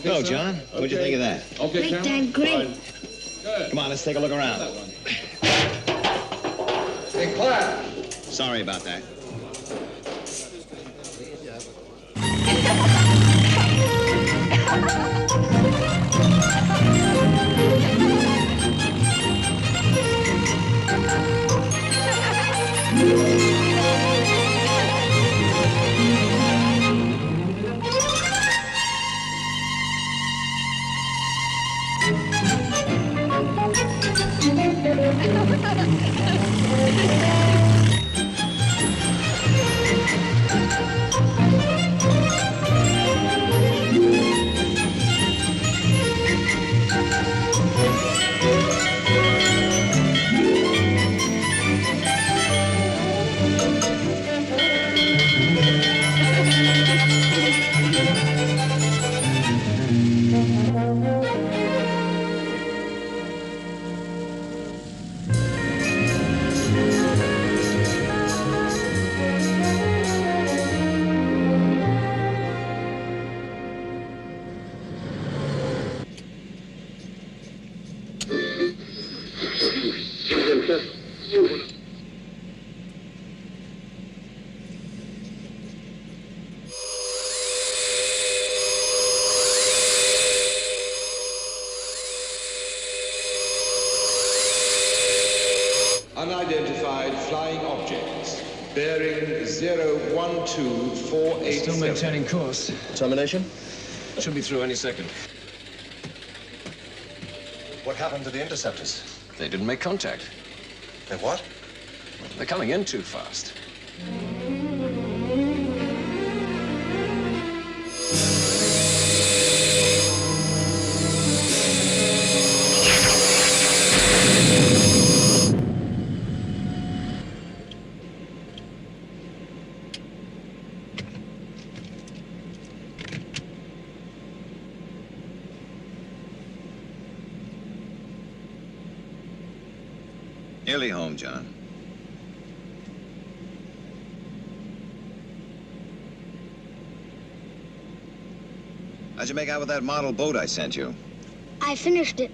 Hello, John. What'd you think of that? Okay, great, Dad, great. Good. Come on, let's take a look around. Hey, clap. Sorry about that. Unidentified flying objects bearing 012487. Still maintaining course. Termination? Should be through any second. What happened to the interceptors? They didn't make contact. They what? They're coming in too fast. Nearly home, John. How'd you make out with that model boat I sent you? I finished it.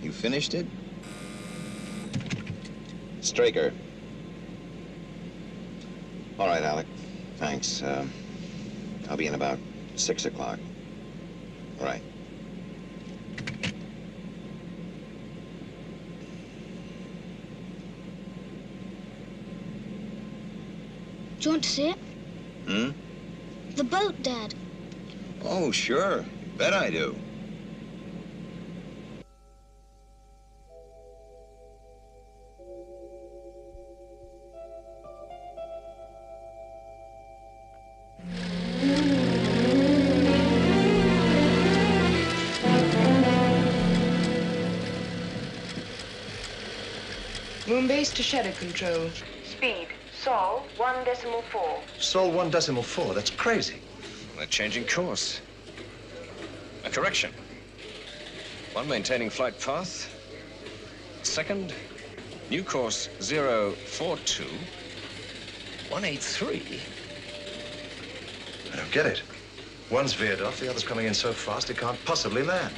You finished it? Straker. All right, Alec. Thanks. I'll be in about 6 o'clock. All right. Do you want to see it? Hmm? The boat, Dad. Oh, sure. Bet I do. Moon-base to SHADO control. Speed, Sol 1.4. Sol 1.4, that's crazy. They're changing course. A correction. One, maintaining flight path. Second, new course 042. 183. I don't get it. One's veered off, the other's coming in so fast it can't possibly land.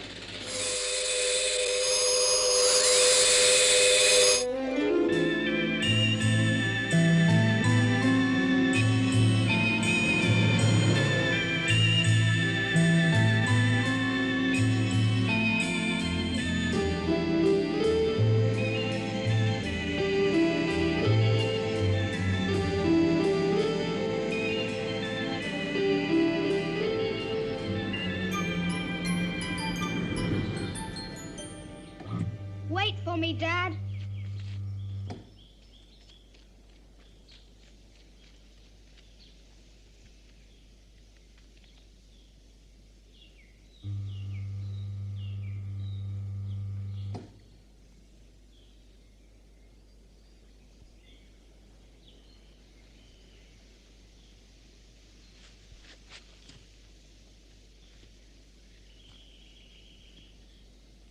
Wait for me, Dad.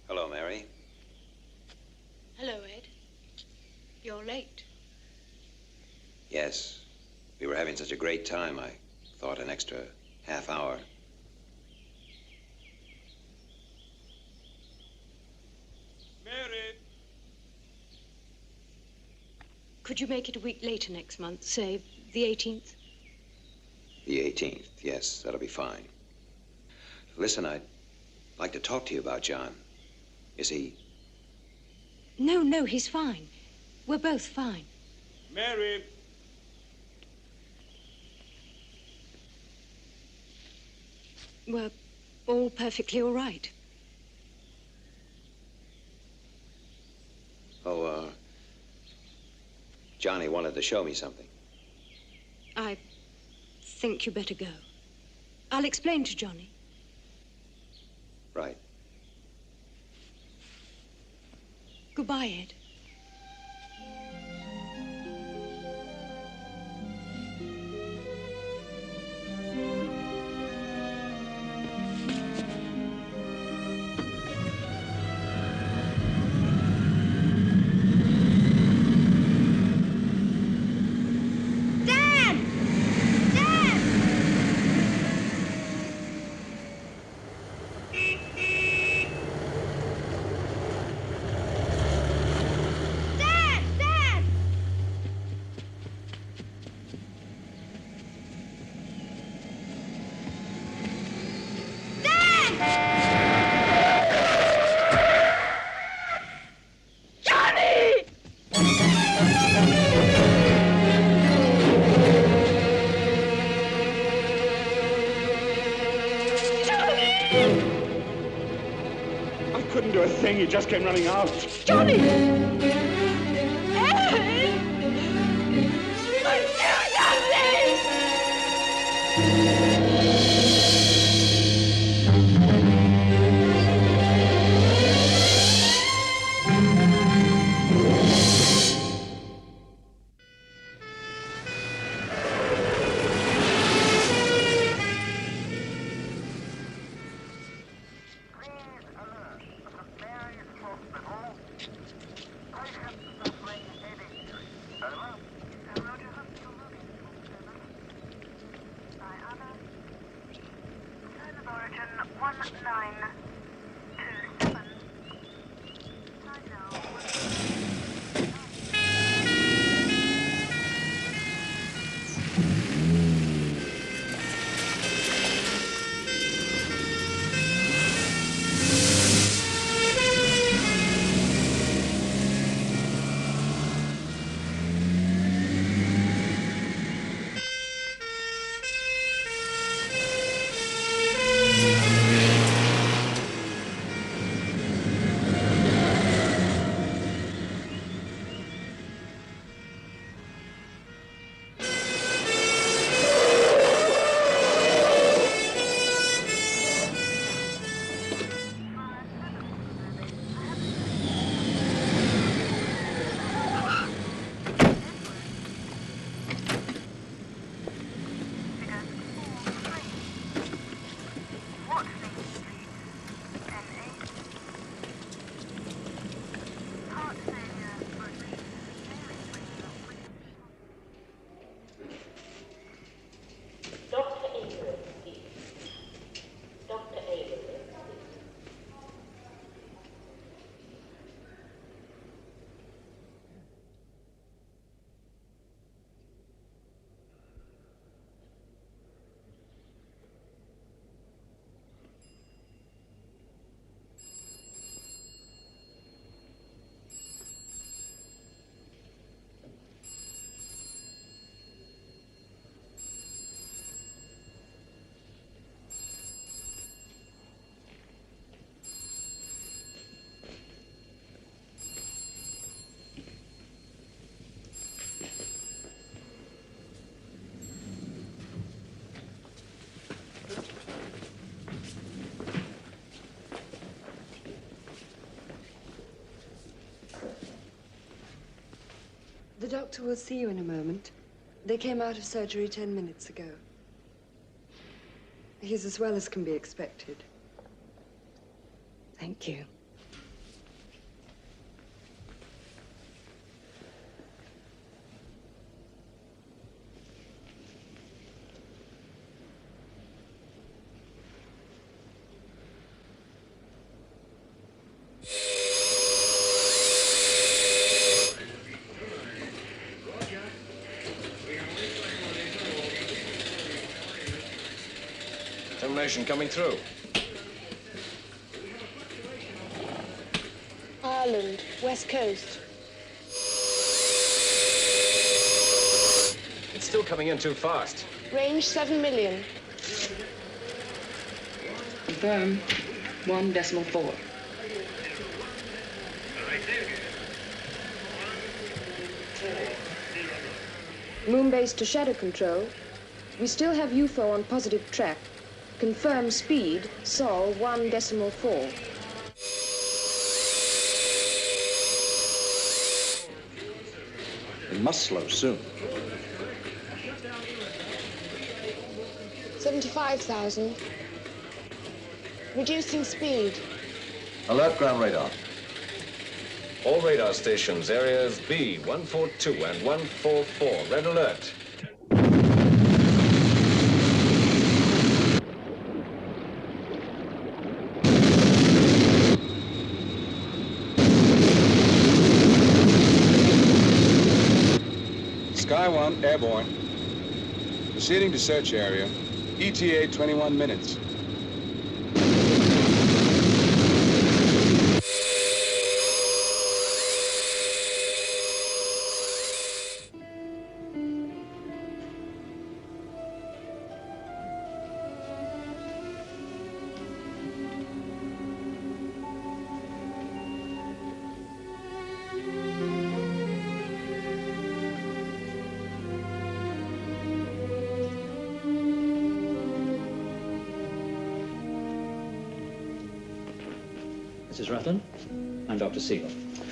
Hello, Mary. Hello, Ed. You're late. Yes. We were having such a great time, I thought an extra half hour. Mary! Could you make it a week later next month, say the 18th? The 18th, yes, that'll be fine. Listen, I'd like to talk to you about John. Is he... No, he's fine. We're both fine. Mary! We're all perfectly all right. Oh, Johnny wanted to show me something. I think you better go. I'll explain to Johnny. Right. Goodbye, Ed. He just came running out. Johnny! Ed! doctor will see you in a moment. They came out of surgery 10 minutes ago. He's as well as can be expected. Thank you. Termination coming through. Ireland, West Coast. It's still coming in too fast. Range 7 million. Confirm 1.4. Moon base to shadow control. We still have UFO on positive track. Confirm speed, Sol 1.4. It must slow soon. 75,000. Reducing speed. Alert ground radar. All radar stations, areas B, 142 and 144. Red alert. Sky 1, airborne. Proceeding to search area. ETA 21 minutes. Mrs. Rutland, I'm Dr. Siegel.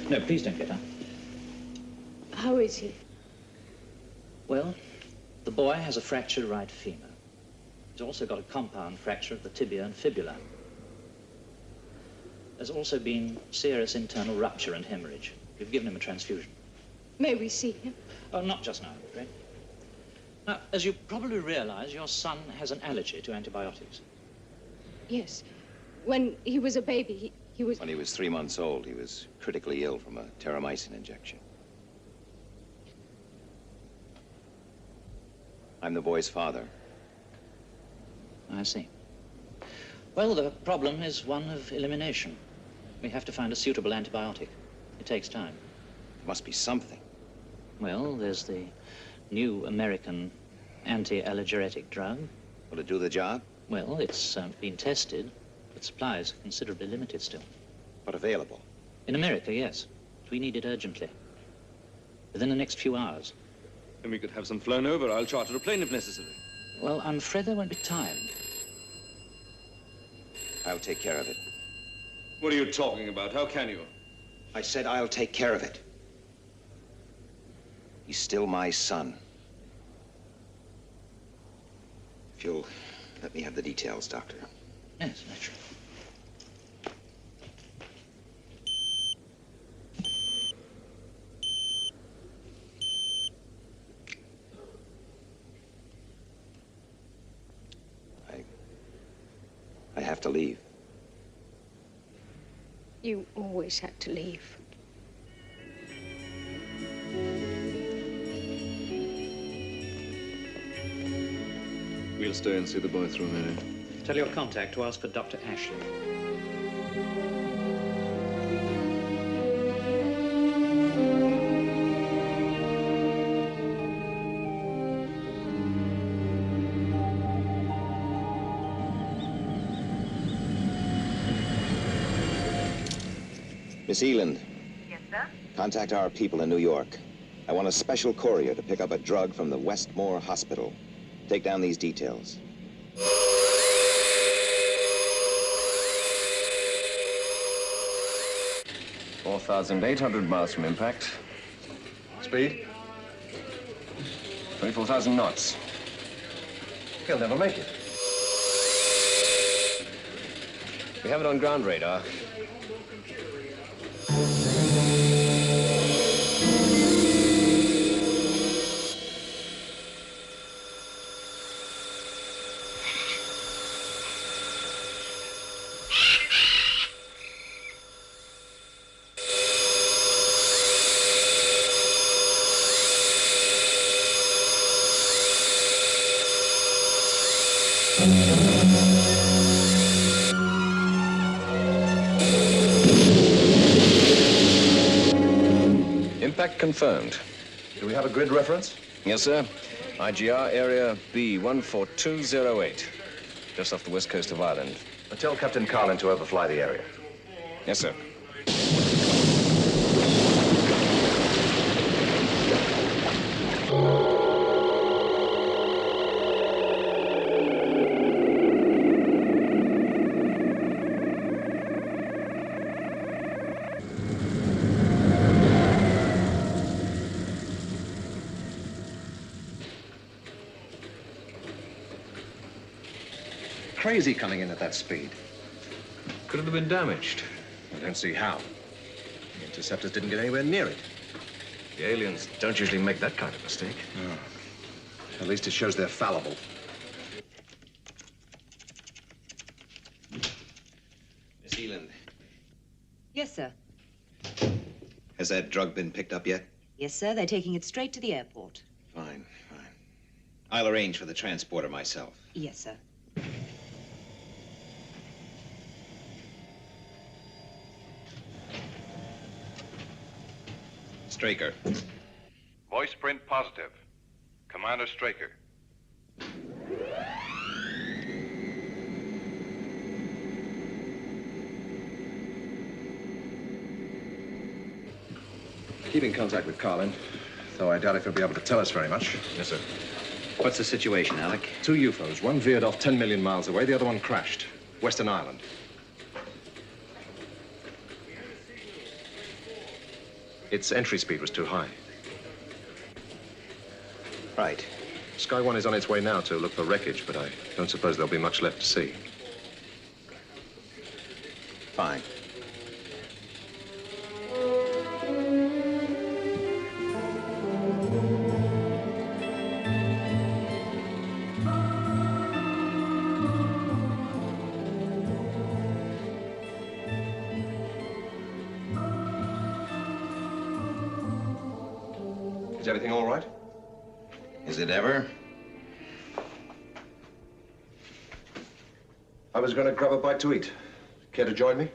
No, please don't get up. How is he? Well, the boy has a fractured right femur. He's also got a compound fracture of the tibia and fibula. There's also been serious internal rupture and hemorrhage. We've given him a transfusion. May we see him? Oh, not just now, I'm afraid. Now, as you probably realize, your son has an allergy to antibiotics. Yes. When he was a baby, he was... When he was 3 months old, he was critically ill from a terramycin injection. I'm the boy's father. I see. Well, the problem is one of elimination. We have to find a suitable antibiotic. It takes time. There must be something. Well, there's the new American anti-allergeuretic drug. Will it do the job? Well, it's been tested, but supplies are considerably limited still. But available? In America, yes. We need it urgently. Within the next few hours. Then we could have some flown over. I'll charter a plane if necessary. Well, I'm afraid there won't be time. I'll take care of it. What are you talking about? How can you? I said I'll take care of it. He's still my son. If you'll let me have the details, Doctor. Yes, naturally. I have to leave. You always had to leave. We'll stay and see the boy through, Mary. Tell your contact to ask for Dr. Ashley. Miss Eland. Yes, sir? Contact our people in New York. I want a special courier to pick up a drug from the Westmore Hospital. Take down these details. $4,800 miles from impact. Speed? 24,000 knots. He'll never make it. We have it on ground radar. Impact confirmed. Do we have a grid reference? Yes, sir. IGR area B14208. Just off the west coast of Ireland. Tell Captain Carlin to overfly the area. Yes, sir. Crazy coming in at that speed. Could it have been damaged? I don't see how. The interceptors didn't get anywhere near it. The aliens don't usually make that kind of mistake. No. At least it shows they're fallible. Miss Eland, Yes, sir. has that drug been picked up yet? Yes, sir. They're taking it straight to the airport. Fine, fine. I'll arrange for the transporter myself. Yes, sir. Straker. Voice print positive. Commander Straker. Keep in contact with Carlin, though I doubt if he'll be able to tell us very much. Yes, sir. What's the situation, Alec? 2 UFOs. One veered off 10 million miles away. The other one crashed. Western Ireland. Its entry speed was too high. Right. Sky One is on its way now to look for wreckage, but I don't suppose there'll be much left to see. Fine. Is everything all right? Is it ever? I was going to grab a bite to eat. Care to join me?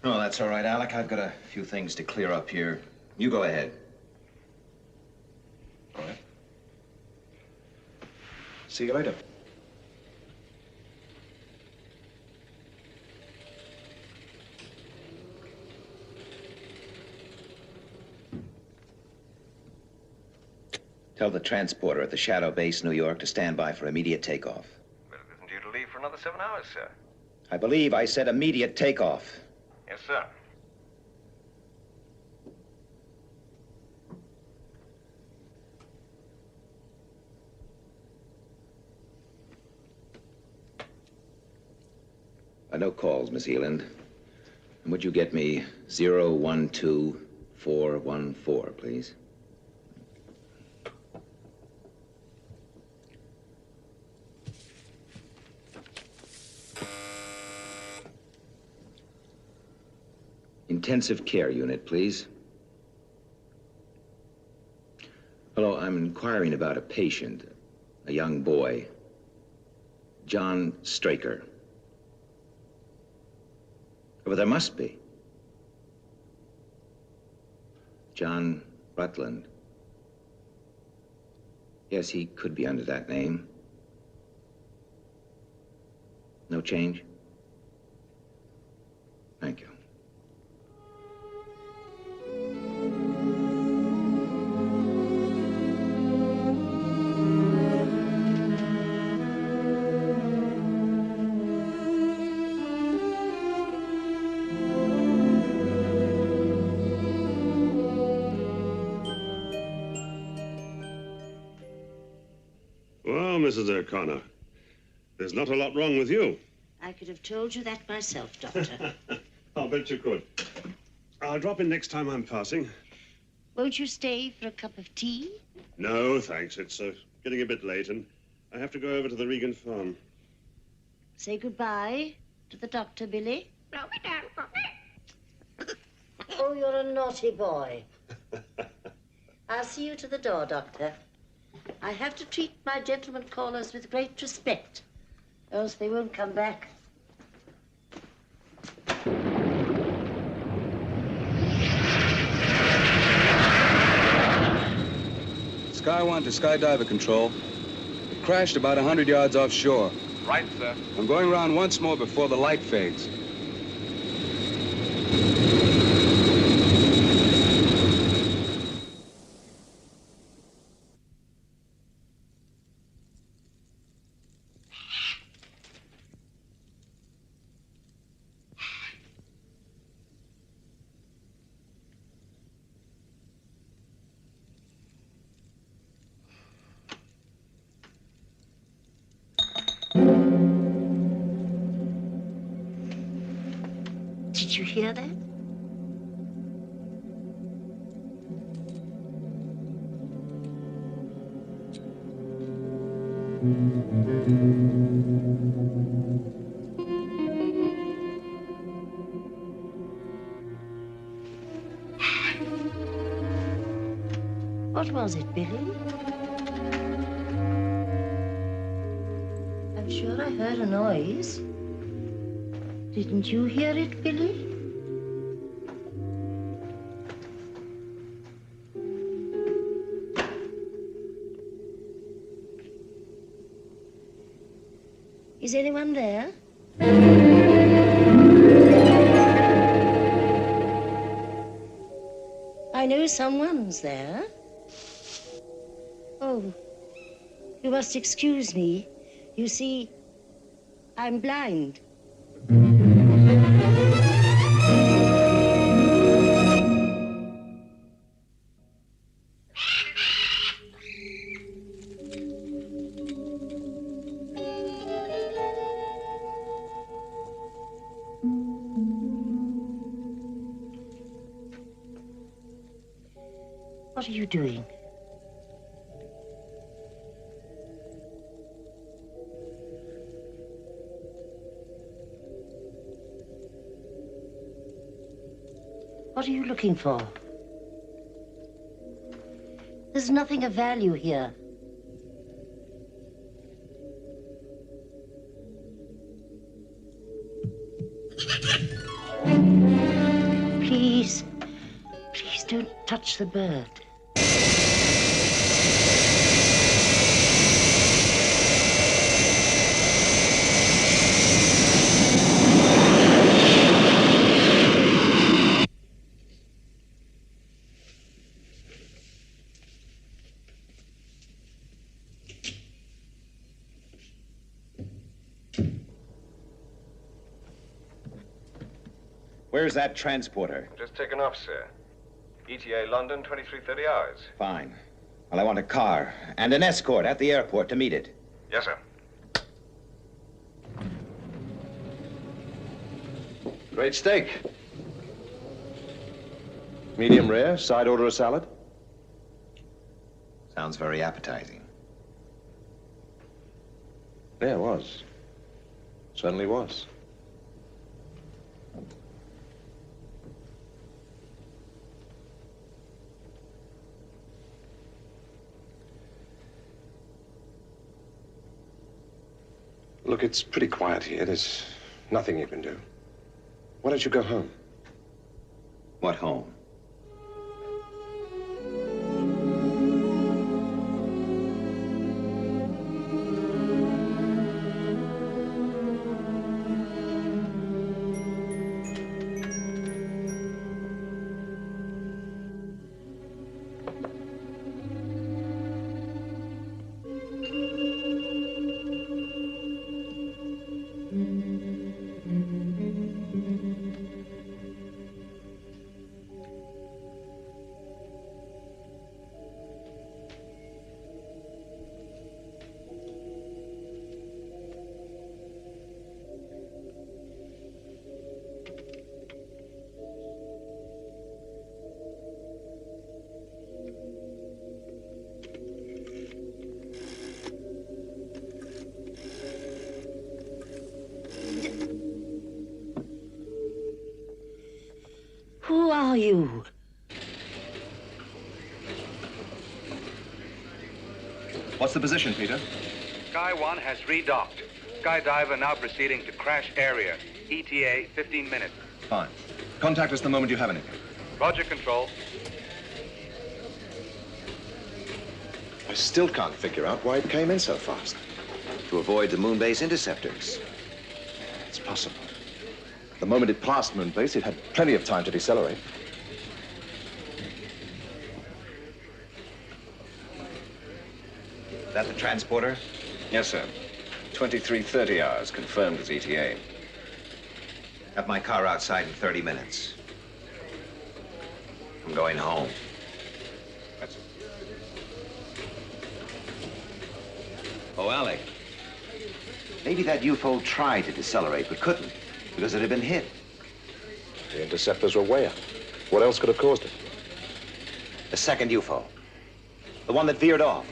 No, that's all right, Alec. I've got a few things to clear up here. You go ahead. All right. See you later. Tell the transporter at the SHADO base, New York, to stand by for immediate takeoff. Well, it isn't due to leave for another 7 hours, sir. I believe I said immediate takeoff. Yes, sir. No calls, Miss Eland. And would you get me 012414, please? Intensive care unit, please. Hello, I'm inquiring about a patient, a young boy, John Straker. Well, there must be. John Rutland. Yes, he could be under that name. No change? Thank you. Mrs. O'Connor. There's not a lot wrong with you. I could have told you that myself, Doctor. I'll bet you could. I'll drop in next time I'm passing. Won't you stay for a cup of tea? No, thanks. It's getting a bit late, and I have to go over to the Regan farm. Say goodbye to the doctor, Billy. Oh, you're a naughty boy. I'll see you to the door, Doctor. I have to treat my gentlemen callers with great respect, else they won't come back. Sky 1 to Skydiver Control. It crashed about 100 yards offshore. Right, sir. I'm going around once more before the light fades. Did you hear that? What was it, Billy? I'm sure I heard a noise. Didn't you hear it, Billy? Is anyone there? I know someone's there. Oh, you must excuse me. You see, I'm blind. What are you doing? What are you looking for? There's nothing of value here. Please, please don't touch the bird. Where's that transporter? Just taken off, sir. ETA London, 23:30 hours. Fine. Well, I want a car and an escort at the airport to meet it. Yes, sir. Great steak. Medium rare, side order a salad? Sounds very appetizing. Yeah, it was. Certainly was. Look, it's pretty quiet here. There's nothing you can do. Why don't you go home? What home? What's the position, Peter? Sky 1 has redocked. Skydiver now proceeding to crash area. ETA 15 minutes. Fine. Contact us the moment you have anything. Roger, Control. I still can't figure out why it came in so fast. To avoid the moon base interceptors. It's possible. The moment it passed moon base, it had plenty of time to decelerate. That the transporter? Yes, sir. 23:30 hours, confirmed as ETA. Have my car outside in 30 minutes. I'm going home. That's it. Oh, Alec. Maybe that UFO tried to decelerate, but couldn't, because it had been hit. The interceptors were way up. What else could have caused it? The second UFO. The one that veered off.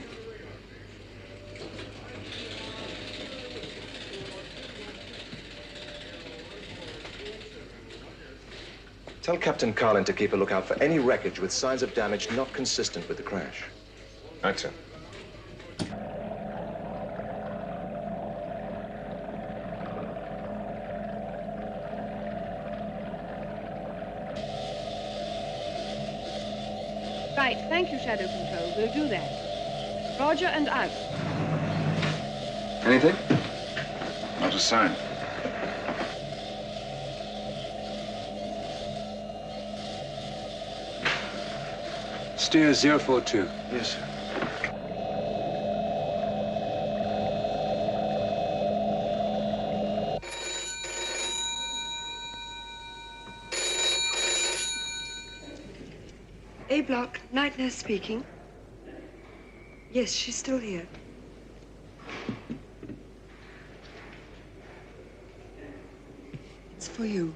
Tell Captain Carlin to keep a lookout for any wreckage with signs of damage not consistent with the crash. Right, sir. Right, thank you, Shadow Control. We'll do that. Roger and out. Anything? Not a sign. Steer 042. Yes, sir. A block, night nurse speaking. Yes, she's still here. It's for you.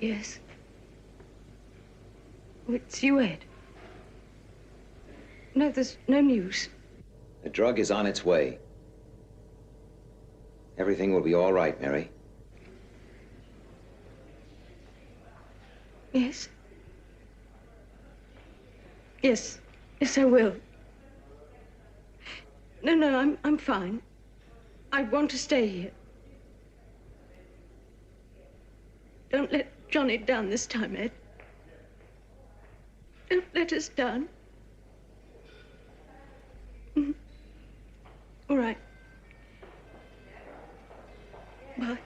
Yes. Oh, it's you, Ed. No, there's no news. The drug is on its way. Everything will be all right, Mary. Yes? Yes. Yes, I will. No, I'm fine. I want to stay here. Don't let Johnny down this time, Ed. Don't let us down. Mm-hmm. All right. Bye.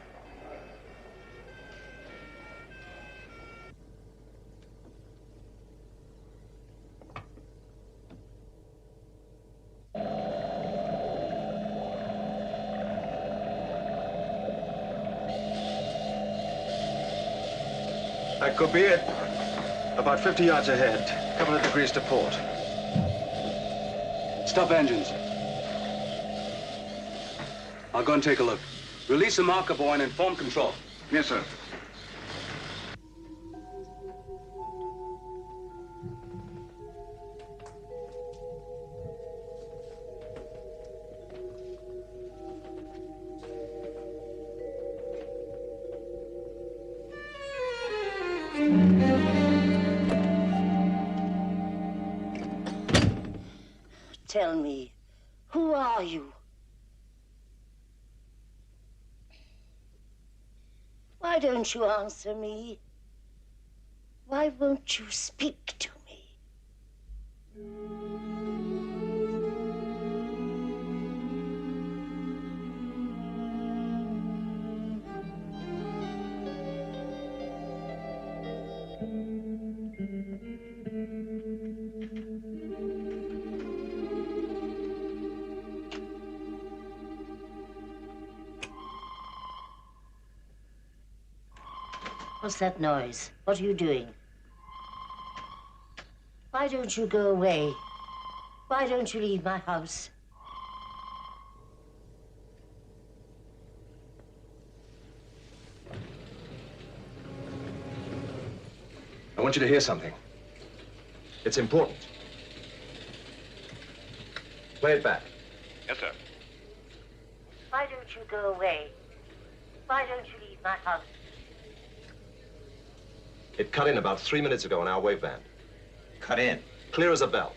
That could be it. About 50 yards ahead. A couple of degrees to port. Stop engines. I'll go and take a look. Release the marker buoy and inform control. Yes, sir. Tell me, who are you? Why don't you answer me? Why won't you speak to me? What's that noise? What are you doing? Why don't you go away? Why don't you leave my house? I want you to hear something. It's important. Play it back. Yes, sir. Why don't you go away? Why don't you leave my house? It cut in about 3 minutes ago on our waveband. Cut in? Clear as a bell.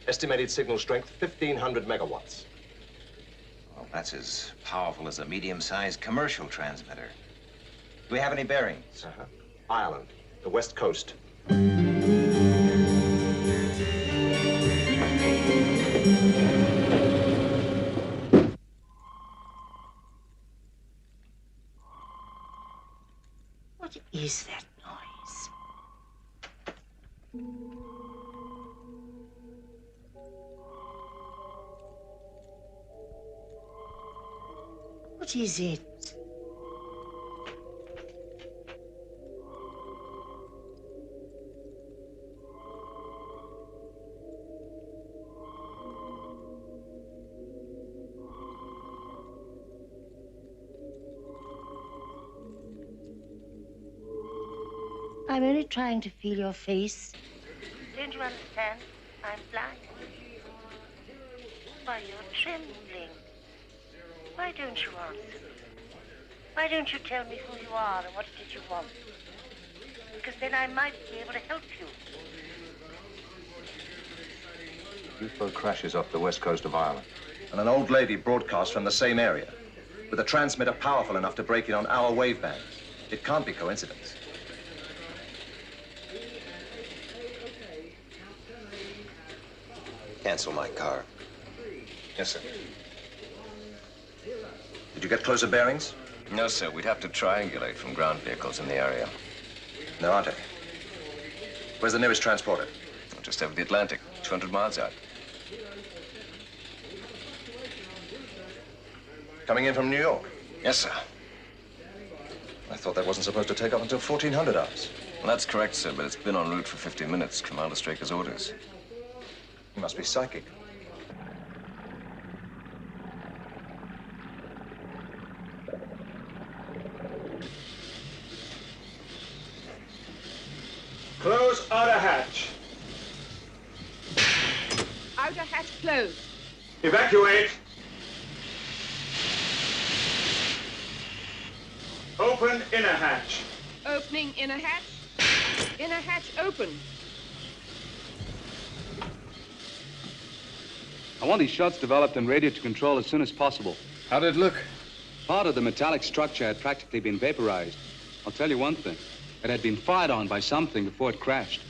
Estimated signal strength, 1,500 megawatts. Well, that's as powerful as a medium-sized commercial transmitter. Do we have any bearings? Ireland, the west coast. What is that noise? What is it? I'm only trying to feel your face. Don't you understand? I'm blind. Why, you're trembling. Why don't you answer me? Why don't you tell me who you are and what it is you want? Because then I might be able to help you. UFO crashes off the west coast of Ireland. And an old lady broadcasts from the same area, with a transmitter powerful enough to break in on our waveband. It can't be coincidence. Cancel my car. Yes, sir. Did you get closer bearings? No, sir. We'd have to triangulate from ground vehicles in the area. There aren't any. Where's the nearest transporter? Just over the Atlantic, 200 miles out. Coming in from New York? Yes, sir. I thought that wasn't supposed to take off until 1400 hours. Well, that's correct, sir, but it's been en route for 50 minutes. Commander Straker's orders. You must be psychic. Close outer hatch. Outer hatch closed. Evacuate. Open inner hatch. Opening inner hatch. Inner hatch open. I want these shots developed and radio to control as soon as possible. How did it look? Part of the metallic structure had practically been vaporized. I'll tell you one thing. It had been fired on by something before it crashed.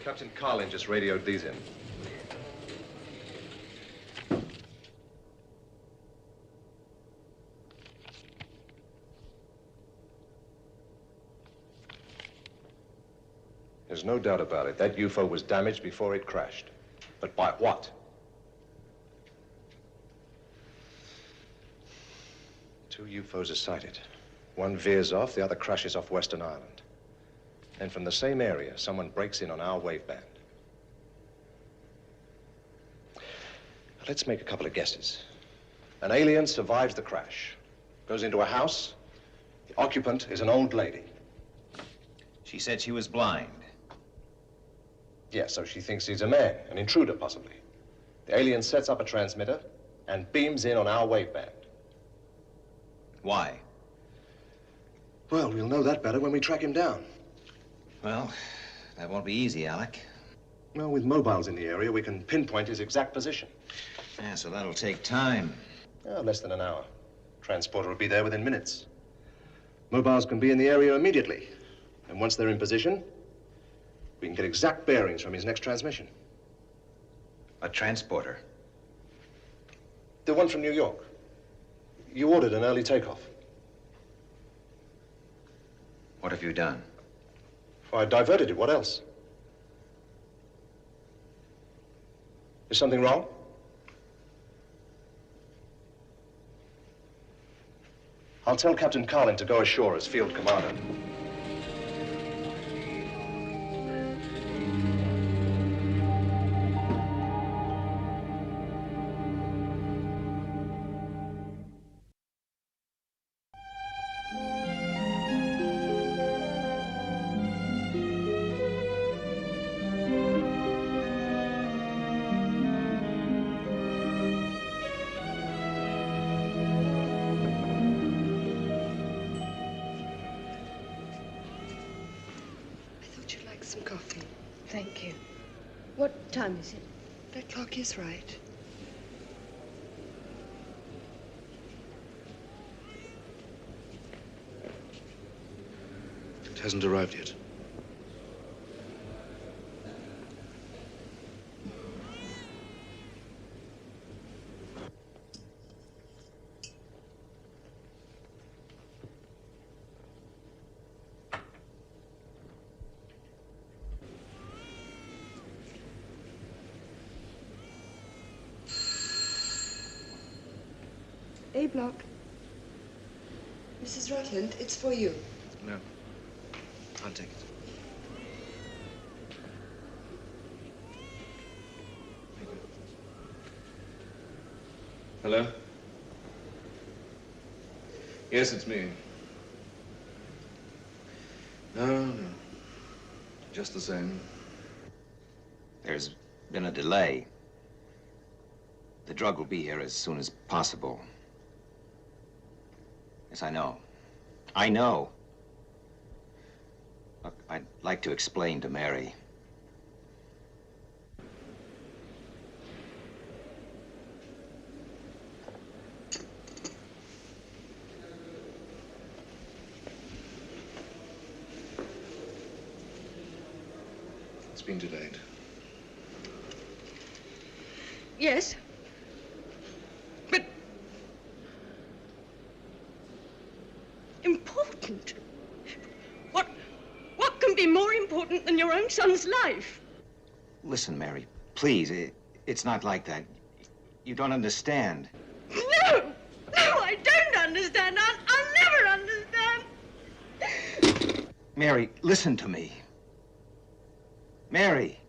Captain Carlin just radioed these in. There's no doubt about it. That UFO was damaged before it crashed. But by what? Two UFOs are sighted. One veers off, the other crashes off Western Island. And from the same area, someone breaks in on our waveband. Let's make a couple of guesses. An alien survives the crash, goes into a house. The occupant is an old lady. She said she was blind. Yes, so she thinks he's a man, an intruder, possibly. The alien sets up a transmitter and beams in on our waveband. Why? Well, we'll know that better when we track him down. Well, that won't be easy, Alec. Well, with mobiles in the area, we can pinpoint his exact position. Yeah, so that'll take time. Oh, less than an hour. Transporter will be there within minutes. Mobiles can be in the area immediately. And once they're in position, We can get exact bearings from his next transmission. A transporter? The one from New York. You ordered an early takeoff. What have you done? I diverted it. What else? Is something wrong? I'll tell Captain Carlin to go ashore as field commander. Some coffee. Thank you. What time is it? That clock is right. It hasn't arrived yet. A block. Mrs. Rutland, it's for you. No. I'll take it. Hello? Yes, it's me. No. Just the same. There's been a delay. The drug will be here as soon as possible. Yes, I know. I know. Look, I'd like to explain to Mary. It's been delayed. Yes. But... important? What can be more important than your own son's life? Listen, Mary, please, it's not like that. You don't understand. No, I don't understand. I'll never understand. Mary, listen to me. Mary.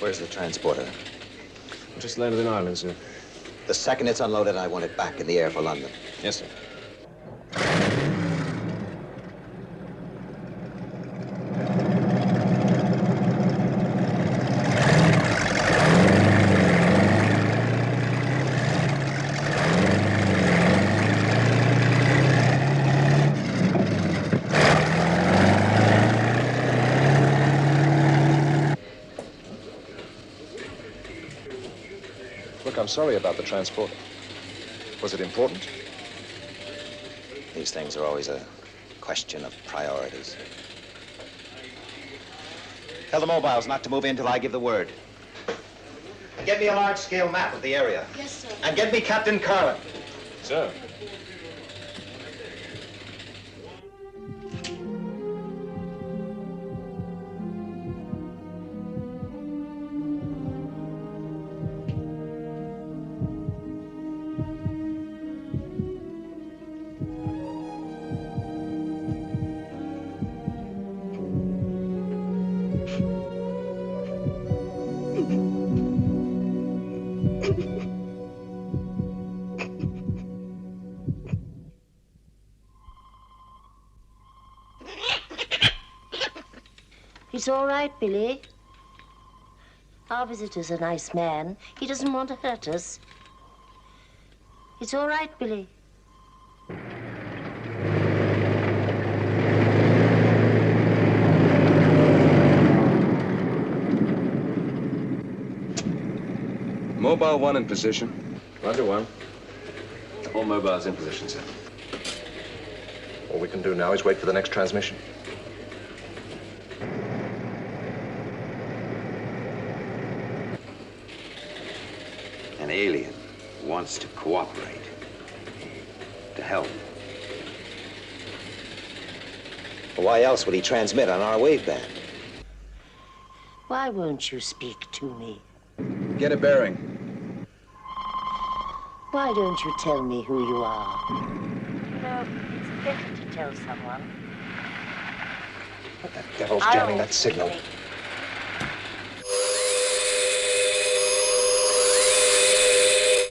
Where's the transporter? Just landed in Ireland, sir. The second it's unloaded, I want it back in the air for London. Yes, sir. Look, I'm sorry about the transporter. Was it important? These things are always a question of priorities. Tell the mobiles not to move in till I give the word. Get me a large-scale map of the area. Yes, sir. And get me Captain Carlin. Sir. It's all right, Billy. Our visitor's a nice man. He doesn't want to hurt us. It's all right, Billy. Mobile 1 in position. Roger, 1. All mobiles in position, sir. All we can do now is wait for the next transmission. An alien wants to cooperate, to help. Why else would he transmit on our waveband? Why won't you speak to me? Get a bearing. Why don't you tell me who you are? You know, it's better to tell someone. What the devil's jamming that signal?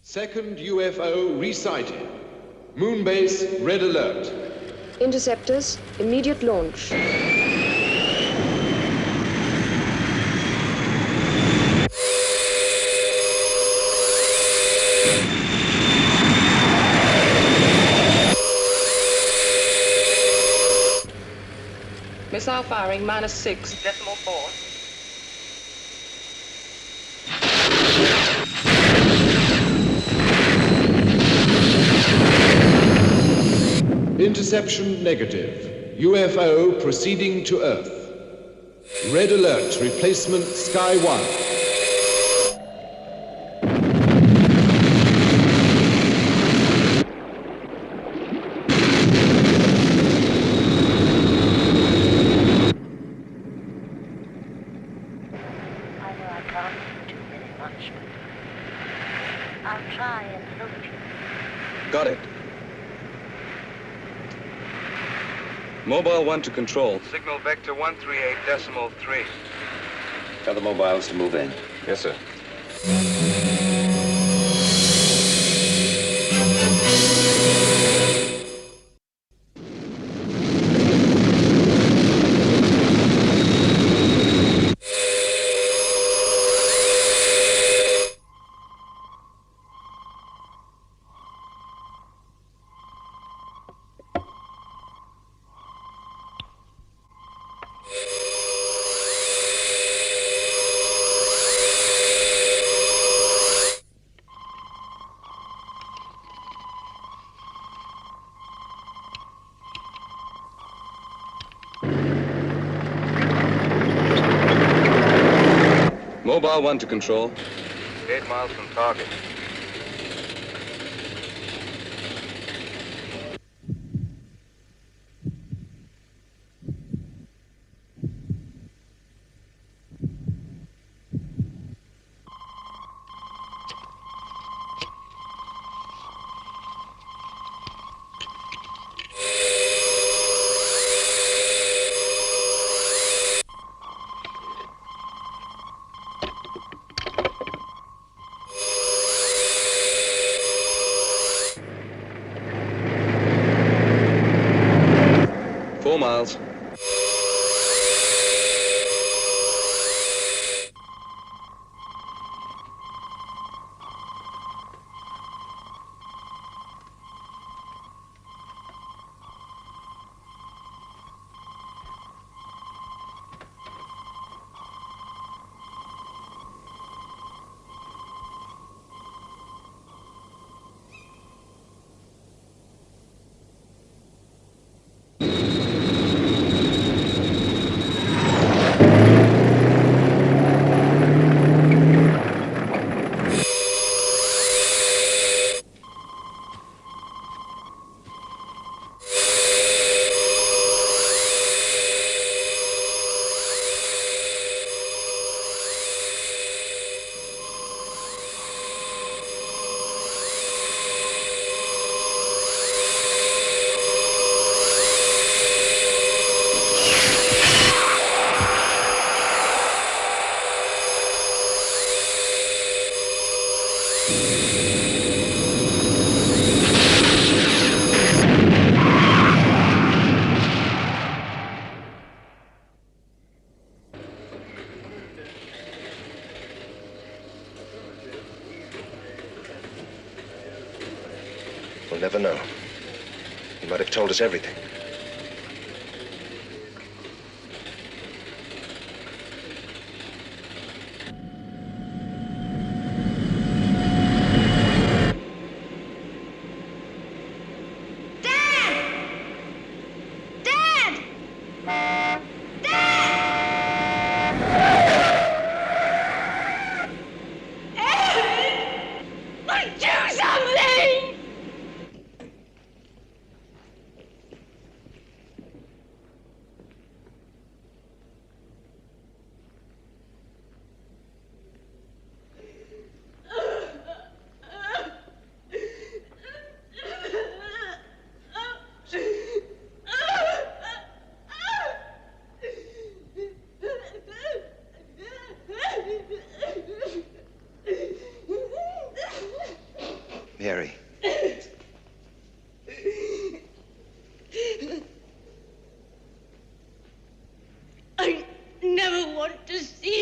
Second UFO resighted. Moonbase, red alert. Interceptors, immediate launch. Missile firing -6.4. Interception negative. UFO proceeding to Earth. Red alert, replacement Sky 1. I'll try and help you. Got it. Mobile 1 to control. Signal vector 138.3. Tell the mobiles to move in. Yes, sir. Mobile 1 to control. 8 miles from target. Miles. have told us everything. Gerry. I never want to see